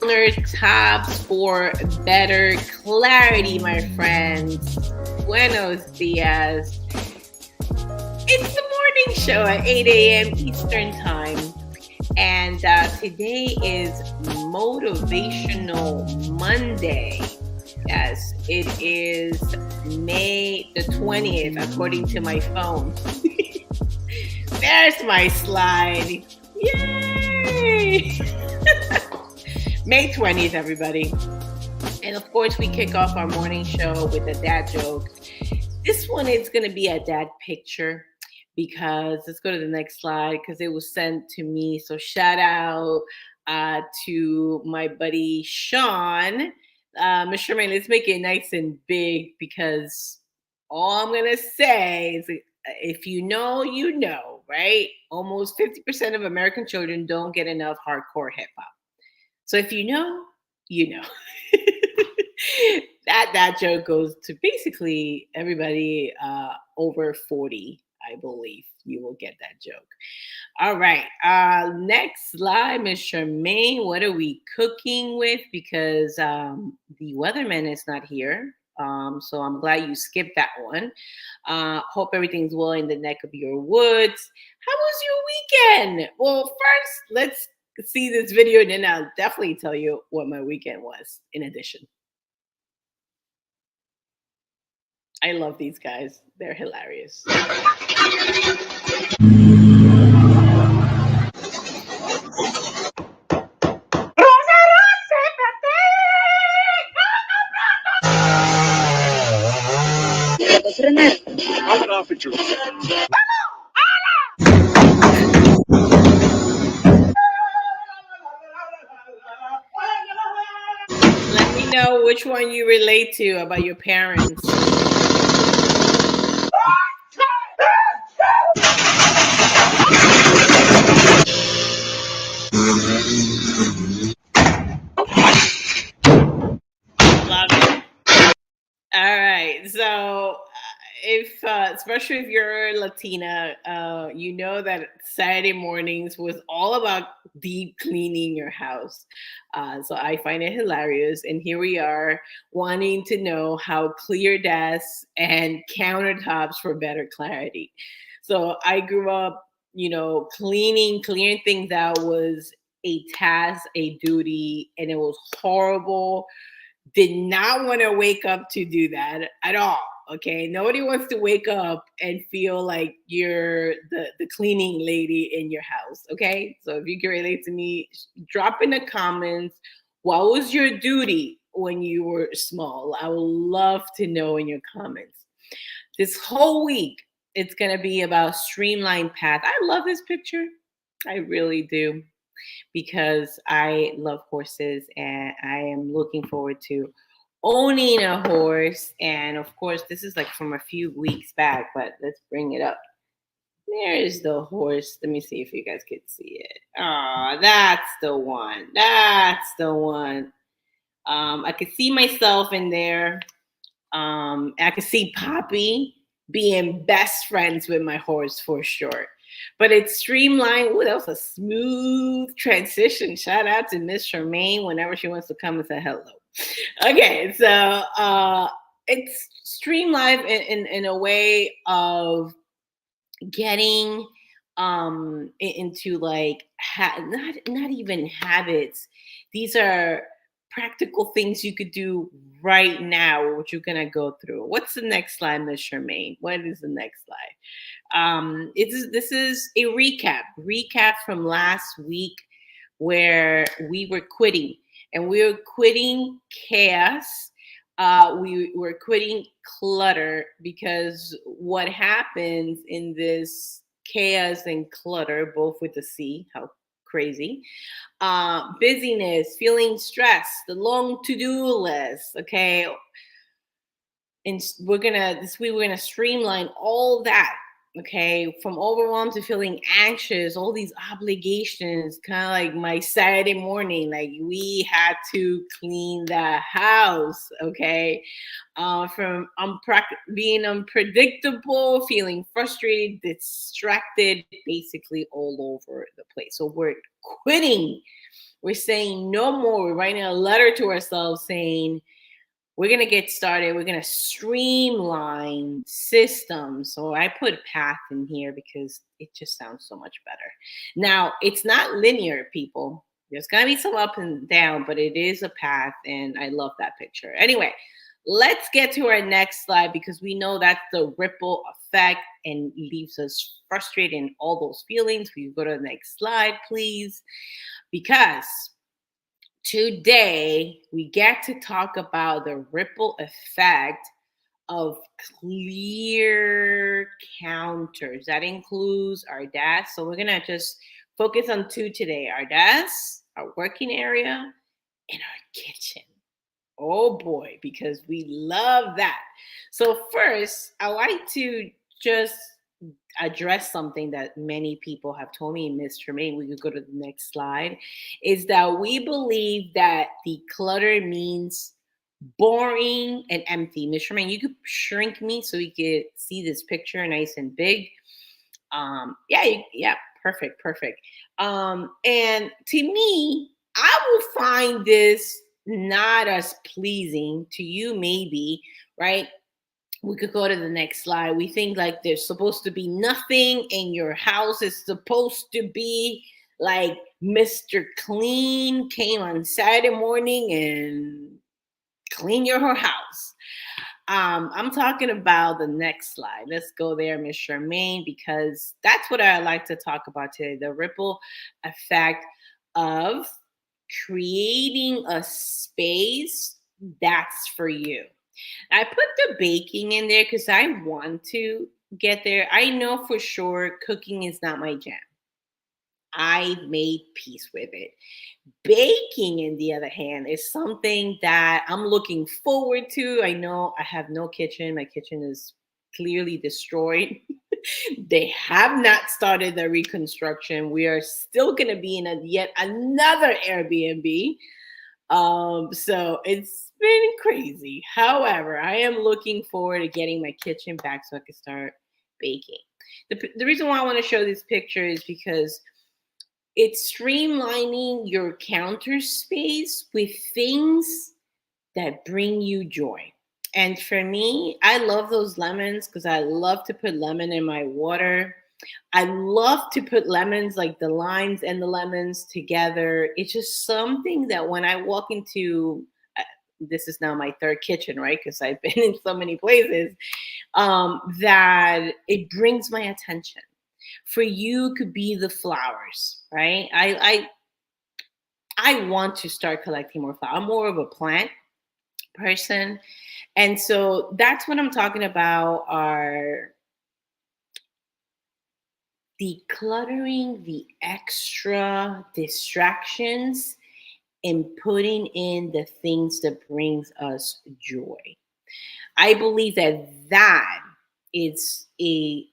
Countertops for better clarity, my friends. Buenos dias. It's the morning show at 8 a.m. Eastern Time. And today is Motivational Monday. Yes, it is May the 20th, according to my phone. There's my slide. Yay! May 20th, everybody. And of course, we kick off our morning show with a dad joke. This one is going to be a dad picture because let's go to the next slide because it was sent to me. So shout out to my buddy Sean. Ms. Sherman, let's make it nice and big because all I'm going to say is if you know, you know, right? Almost 50% of American children don't get enough hardcore hip hop. So if you know, you know. that joke goes to basically everybody over 40, I believe. You will get that joke. All right. Next slide, Ms. Charmaine. What are we cooking with? Because the weatherman is not here. So I'm glad you skipped that one. Hope everything's well in the neck of your woods. How was your weekend? Well, first, let's see this video and then I'll definitely tell you what my weekend was in addition. I love these guys. They're hilarious. Let me know which one you relate to about your parents. Love it. All right. So if especially if you're Latina, you know that Saturday mornings was all about deep cleaning your house. So I find it hilarious. And here we are wanting to know how clear desks and countertops for better clarity. So I grew up, clearing things out was a task, a duty, and it was horrible. Did not want to wake up to do that at all. Okay. Nobody wants to wake up and feel like you're the cleaning lady in your house. Okay. So if you can relate to me, drop in the comments. What was your duty when you were small? I would love to know in your comments. This whole week, it's going to be about streamlined path. I love this picture. I really do. Because I love horses and I am looking forward to owning a horse. And of course, this is like from a few weeks back, but let's bring it up. There's the horse. Let me see if you guys can see it. Oh, that's the one. That's the one. I could see myself in there. I could see Poppy being best friends with my horse for sure. But it's streamlined. Ooh, that was a smooth transition. Shout out to Miss Charmaine whenever she wants to come and say hello. Okay, so it's streamlined in a way of getting into like not even habits. These are practical things you could do right now, what you're gonna go through. What's the next slide, Ms. Charmaine? What is the next slide? This is a recap from last week where we were quitting, and we were quitting chaos. We were quitting clutter because what happens in this chaos and clutter, both with the C, how crazy, busyness, feeling stressed, the long to-do list. Okay, and this week we're gonna streamline all that. Okay, from overwhelmed to feeling anxious, all these obligations, kind of like my Saturday morning, like we had to clean the house. Okay, from being unpredictable, feeling frustrated, distracted, basically all over the place. So we're quitting We're saying no more. We're writing a letter to ourselves saying, we're going to get started. We're going to streamline systems. So I put path in here because it just sounds so much better. Now, it's not linear, people. There's going to be some up and down, but it is a path. And I love that picture. Anyway, let's get to our next slide because we know that's the ripple effect and leaves us frustrated in all those feelings. We go to the next slide, please. Because today, we get to talk about the ripple effect of clear counters. That includes our desk. So we're going to just focus on two today, our desk, our working area, and our kitchen. Oh boy, because we love that. So first, I like to just address something that many people have told me, Miss Tremaine, we could go to the next slide, is that we believe that declutter means boring and empty. Miss Tremaine, you could shrink me so we could see this picture nice and big. Yeah, perfect, perfect. And to me, I will find this not as pleasing to you, maybe, right? We could go to the next slide. We think like there's supposed to be nothing in your house. It's supposed to be like Mr. Clean came on Saturday morning and clean your whole house. I'm talking about the next slide. Let's go there, Miss Charmaine, because that's what I like to talk about today, the ripple effect of creating a space that's for you. I put the baking in there because I want to get there. I know for sure cooking is not my jam. I made peace with it. Baking, in the other hand, is something that I'm looking forward to. I know I have no kitchen. My kitchen is clearly destroyed. They have not started the reconstruction. We are still going to be in yet another Airbnb. So it's been crazy. However, I am looking forward to getting my kitchen back so I can start baking. The reason why I want to show this picture is because it's streamlining your counter space with things that bring you joy. And for me, I love those lemons because I love to put lemon in my water. I love to put lemons, like the limes and the lemons together. It's just something that when I walk into, this is now my third kitchen, right? Because I've been in so many places, that it brings my attention. For you, could be the flowers, right? I want to start collecting more flowers. I'm more of a plant person, and so that's what I'm talking about. Are decluttering the extra distractions and putting in the things that brings us joy. I believe that that is a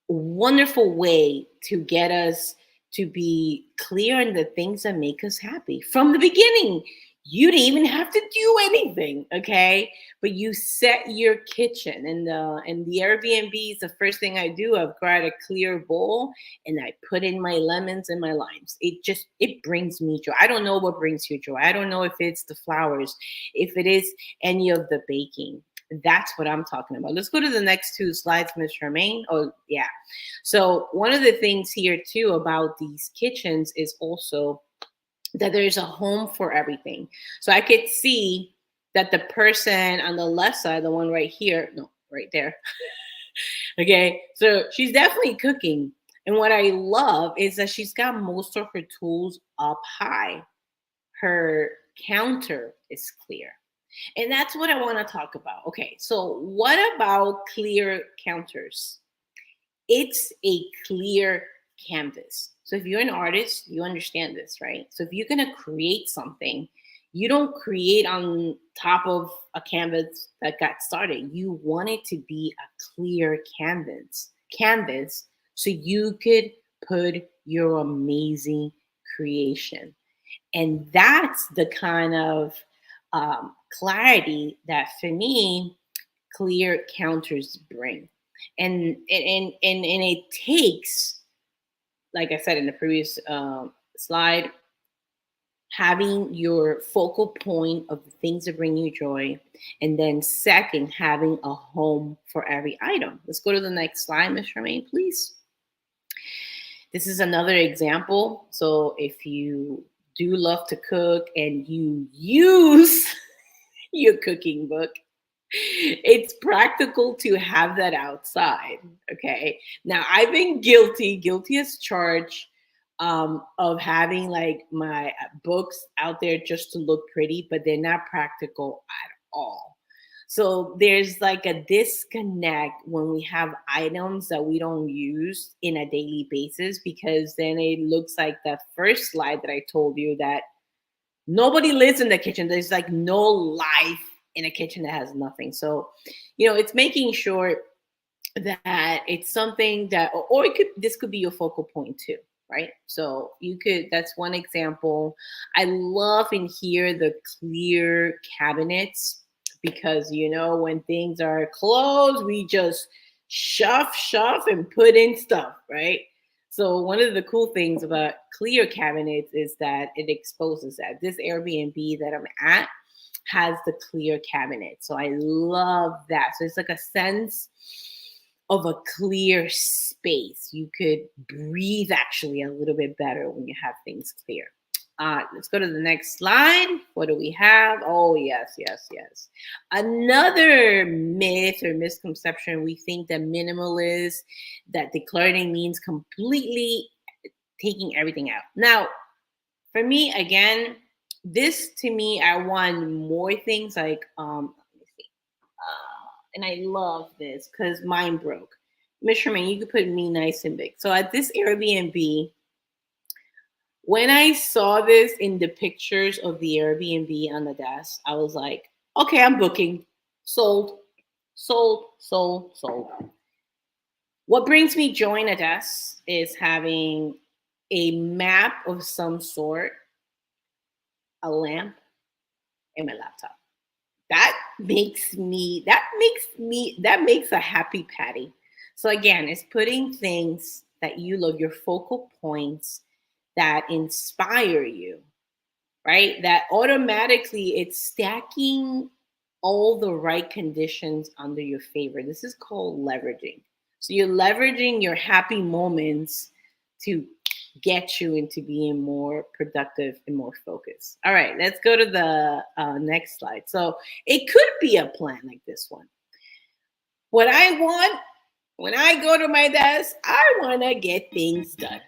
wonderful way to get us to be clear on the things that make us happy from the beginning. You didn't even have to do anything, okay? But you set your kitchen, and the Airbnb is the first thing I do. I've got a clear bowl and I put in my lemons and my limes. It brings me joy. I don't know what brings you joy. I don't know if it's the flowers, if it is any of the baking. That's what I'm talking about. Let's go to the next two slides, Ms. Charmaine. Oh, yeah. So one of the things here too about these kitchens is also that there's a home for everything. So I could see that the person on the left side, the one right here, no, right there. Okay. So she's definitely cooking. And what I love is that she's got most of her tools up high. Her counter is clear. And that's what I want to talk about. Okay, so what about clear counters? It's a clear canvas. So if you're an artist, you understand this, right? So if you're going to create something, you don't create on top of a canvas that got started. You want it to be a clear canvas so you could put your amazing creation. And that's the kind of clarity that for me clear counters bring. And it takes, like I said in the previous slide, having your focal point of the things that bring you joy. And then second, having a home for every item. Let's go to the next slide, Ms. Charmaine, please. This is another example. So if you do love to cook and you use your cooking book, it's practical to have that outside. Okay. Now I've been guilty as charged, of having like my books out there just to look pretty, but they're not practical at all. So there's like a disconnect when we have items that we don't use in a daily basis, because then it looks like the first slide that I told you, that nobody lives in the kitchen. There's like no life in a kitchen that has nothing. So, it's making sure that it's something that, or this could be your focal point too, right? So that's one example. I love in here the clear cabinets, because when things are closed, we just shove and put in stuff, right? So one of the cool things about clear cabinets is that it exposes that. This Airbnb that I'm at has the clear cabinet. So I love that. So it's like a sense of a clear space. You could breathe actually a little bit better when you have things clear. Let's go to the next slide. What do we have? Oh, yes. Another myth or misconception. We think that that decluttering means completely taking everything out. Now, for me, again, to me, I want more things like, let me see. And I love this because mine broke. Miss Sherman, you could put me nice and big. So at this Airbnb, when I saw this in the pictures of the Airbnb on the desk, I was like, okay, I'm booking. Sold. What brings me joy in a desk is having a map of some sort, a lamp, and my laptop. That makes a happy Patty. So again, it's putting things that you love, your focal points that inspire you, right? That automatically it's stacking all the right conditions under your favor. This is called leveraging. So you're leveraging your happy moments to get you into being more productive and more focused. All right, let's go to the next slide. So it could be a plan like this one. What I want when I go to my desk, I want to get things done.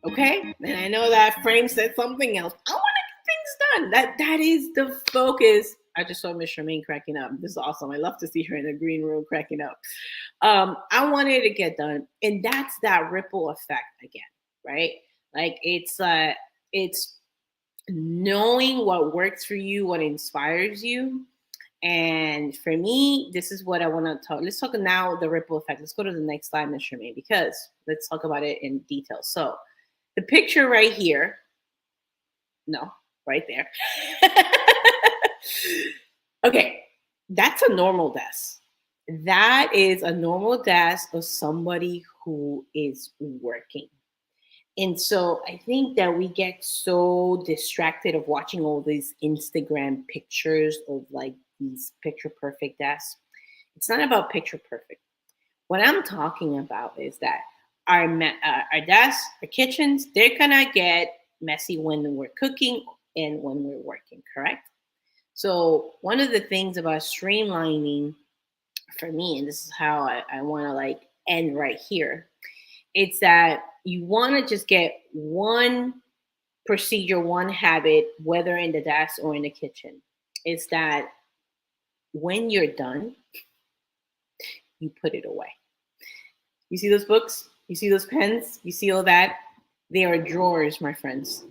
Okay, and I know that frame said something else. I want to get things done. That is the focus. I just saw Miss Charmaine cracking up. This is awesome. I love to see her in the green room cracking up. I wanted to get done, and that's that ripple effect again, right? Like it's knowing what works for you, what inspires you. And for me, this is what I want to talk. Let's talk now the ripple effect. Let's go to the next slide, Ms. Charmaine, because let's talk about it in detail. So the picture right here, no, right there. Okay, that's a normal desk. That is a normal desk of somebody who is working. And so I think that we get so distracted of watching all these Instagram pictures of like these picture perfect desks. It's not about picture perfect. What I'm talking about is that our desks, our kitchens, they're gonna get messy when we're cooking and when we're working, correct? So one of the things about streamlining for me, and this is how I want to like end right here, it's that you want to just get one procedure, one habit, whether in the desk or in the kitchen. It's that when you're done, you put it away. You see those books? You see those pens? You see all that? They are drawers, my friends.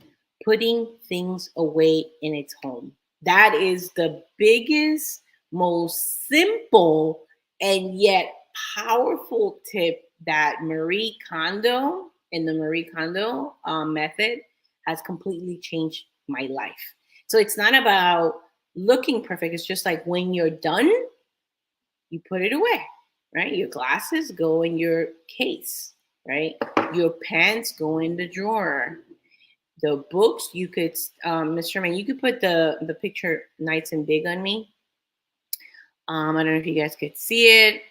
Putting things away in its home. That is the biggest, most simple, and yet powerful tip that Marie Kondo and the Marie Kondo method has completely changed my life. So it's not about looking perfect. It's just like when you're done, you put it away, right? Your glasses go in your case, right? Your pants go in the drawer. The books, you could, Mr. Man, you could put the picture nice and big on me. I don't know if you guys could see it.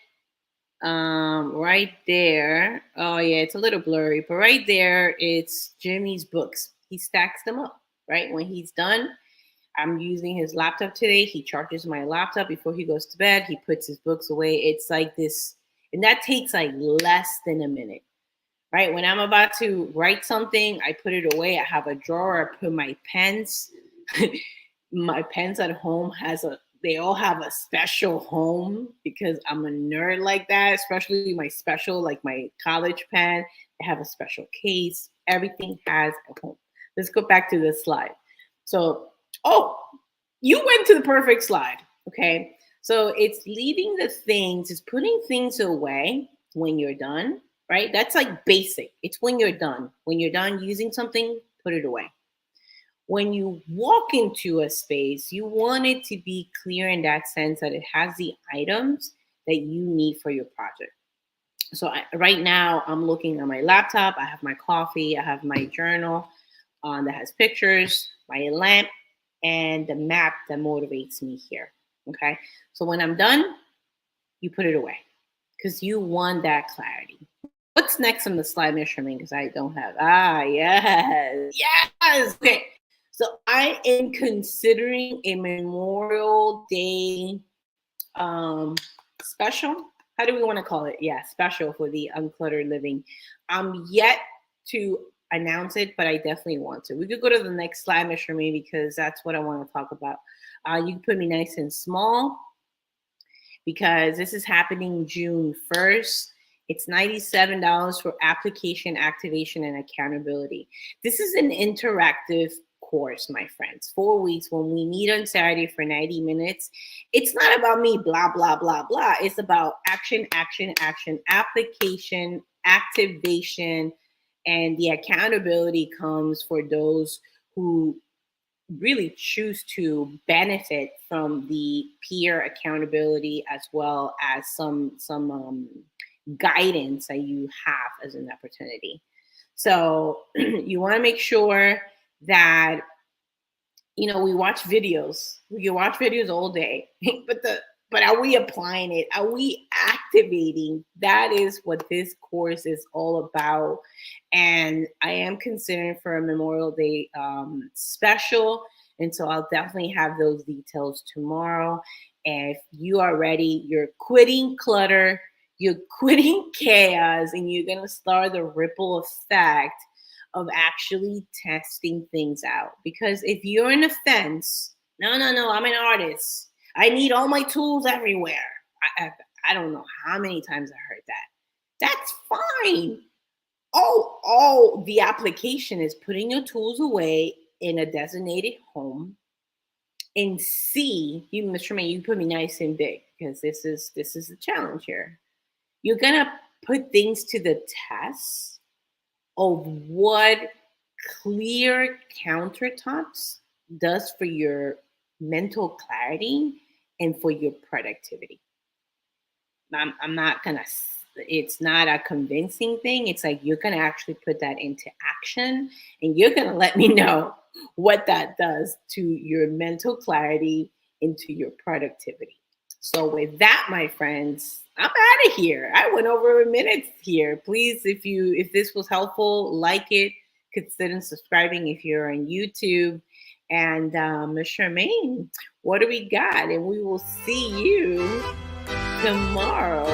Right there. Oh yeah, it's a little blurry, but right there, it's Jimmy's books. He stacks them up, right? When he's done, I'm using his laptop today. He charges my laptop before he goes to bed. He puts his books away. It's like this, and that takes like less than a minute, right? When I'm about to write something, I put it away. I have a drawer. I put my pens. My pens at home they all have a special home because I'm a nerd like that, especially my special, like my college pen. They have a special case. Everything has a home. Let's go back to this slide. So, oh, you went to the perfect slide. Okay. So it's leaving the things, it's putting things away when you're done, right? That's like basic. It's when you're done. When you're done using something, put it away. When you walk into a space, you want it to be clear in that sense that it has the items that you need for your project. So right now, I'm looking at my laptop. I have my coffee. I have my journal that has pictures, my lamp, and the map that motivates me here. Okay. So when I'm done, you put it away because you want that clarity. What's next on the slide, measurement? Because I don't have. Yes. Yes. Okay. So I am considering a Memorial Day special. How do we want to call it? Yeah, special for the Uncluttered Living. I'm yet to announce it, but I definitely want to. We could go to the next slide, Mr. Me, because that's what I want to talk about. You can put me nice and small because this is happening June 1st. It's $97 for application, activation, and accountability. This is an interactive course, my friends. 4 weeks when we meet on Saturday for 90 minutes. It's not about me, blah, blah, blah, blah. It's about action, action, action, application, activation, and the accountability comes for those who really choose to benefit from the peer accountability as well as some guidance that you have as an opportunity. So you want to make sure that we watch videos. We can watch videos all day, but are we applying it? Are we activating? That is what this course is all about. And I am considering for a Memorial Day special. And so I'll definitely have those details tomorrow. And if you are ready, you're quitting clutter, you're quitting chaos, and you're going to start the ripple effect of actually testing things out. Because if you're in a fence, no, I'm an artist, I need all my tools everywhere. I don't know how many times I heard that. That's fine. Oh, the application is putting your tools away in a designated home. And C, you, Mr. May, you put me nice and big because this is the challenge here. You're gonna put things to the test of what clear countertops does for your mental clarity and for your productivity. I'm not gonna, it's not a convincing thing. It's like you're gonna actually put that into action and you're gonna let me know what that does to your mental clarity, into your productivity. So with that, my friends, I'm out of here. I went over a minute here. Please, if this was helpful, like it, consider subscribing if you're on YouTube. And Ms. Charmaine, what do we got? And we will see you tomorrow.